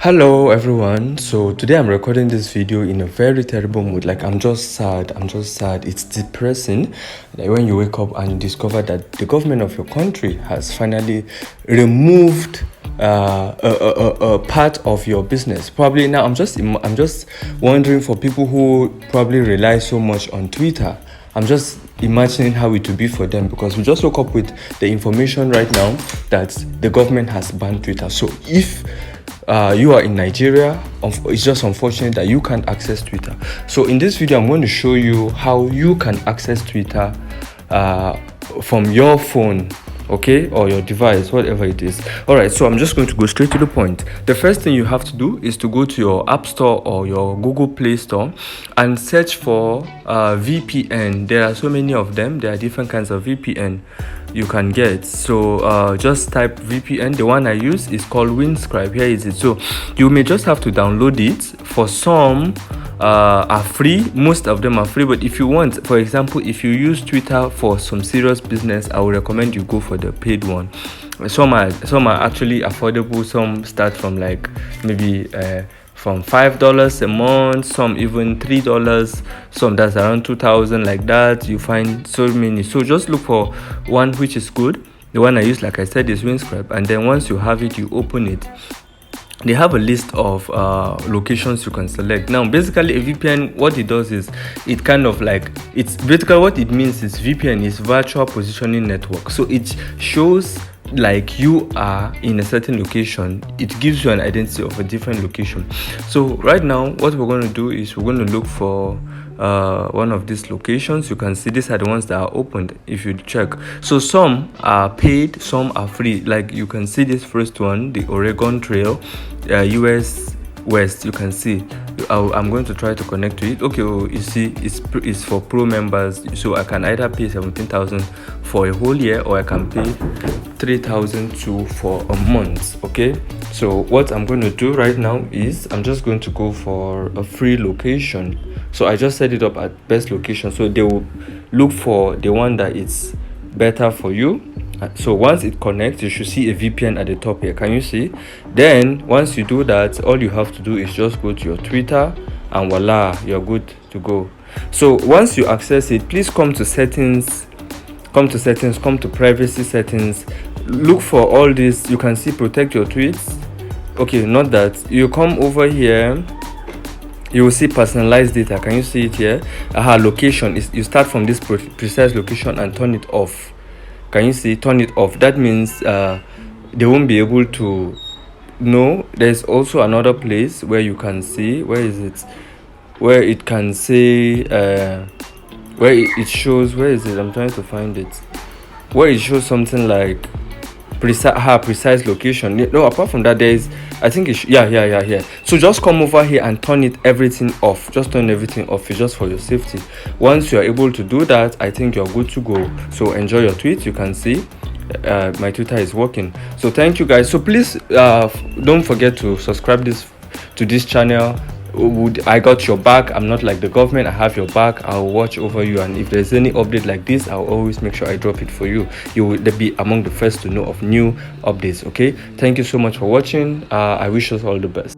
Hello everyone. So today I'm recording this video in a very terrible mood. Like I'm just sad. It's depressing. Like when you wake up and you discover that the government of your country has finally removed a part of your business. Probably now I'm just wondering for people who probably rely so much on Twitter. I'm just imagining how it would be for them, because we just woke up with the information right now that the government has banned Twitter. So if you are in Nigeria, it's just unfortunate that you can't access Twitter. So in this video I'm going to show you how you can access Twitter from your phone, okay, or your device, whatever it is. All right, so I'm just going to go straight to the point. The first thing you have to do is to go to your App Store or your Google Play Store and search for VPN. There are so many of them. There are different kinds of VPN you can get. So just type VPN. The one I use is called Windscribe. Here is it. So you may just have to download it. For some are free, most of them are free, but if you want, for example, if you use Twitter for some serious business, I would recommend you go for the paid one. Some are actually affordable. Some start from like maybe from $5 a month, some even $3, some that's around 2,000, like that. You find so many. So just look for one which is good. The one I use, like I said, is Windscribe. And then once you have it, you open it. They have a list of locations you can select. Now basically a VPN, what it does is it kind of like, it's basically what it means is VPN is virtual positioning network. So it shows like you are in a certain location. It gives you an identity of a different location. So right now what we're going to do is we're going to look for one of these locations. You can see these are the ones that are opened if you check. So some are paid, some are free. Like you can see this first one, the Oregon Trail, US West. You can see I'm going to try to connect to it. Okay, you see it's for pro members, so I can either pay 17,000 for a whole year, or I can pay 3,002 for a month. Okay, so what I'm going to do right now is I'm just going to go for a free location. So I just set it up at best location, so they will look for the one that is better for you. So once it connects, you should see a VPN at the top here. Can you see? Then once you do that, all you have to do is just go to your Twitter and voila, you're good to go. So once you access it, please come to settings, come to privacy settings. Look for all this. You can see protect your tweets. Okay, not that. You come over here, you will see personalized data. Can you see it here? Location is, you start from this precise location and turn it off. Can you see? Turn it off. That means they won't be able to know. There's also another place where you can see, where is it, where it can say where it shows, where is it, I'm trying to find it, where it shows something like precise location. No, apart from that, there is, I think it's here. So just come over here and turn everything off. Just turn everything off. It's just for your safety. Once you are able to do that, I think you're good to go. So enjoy your tweets. You can see my Twitter is working. So thank you guys. So please don't forget to subscribe to this channel. I got your back. I'm not like the government. I have your back. I'll watch over you, and if there's any update like this, I'll always make sure I drop it for you. You will be among the first to know of new updates. Okay, thank you so much for watching. I wish us all the best.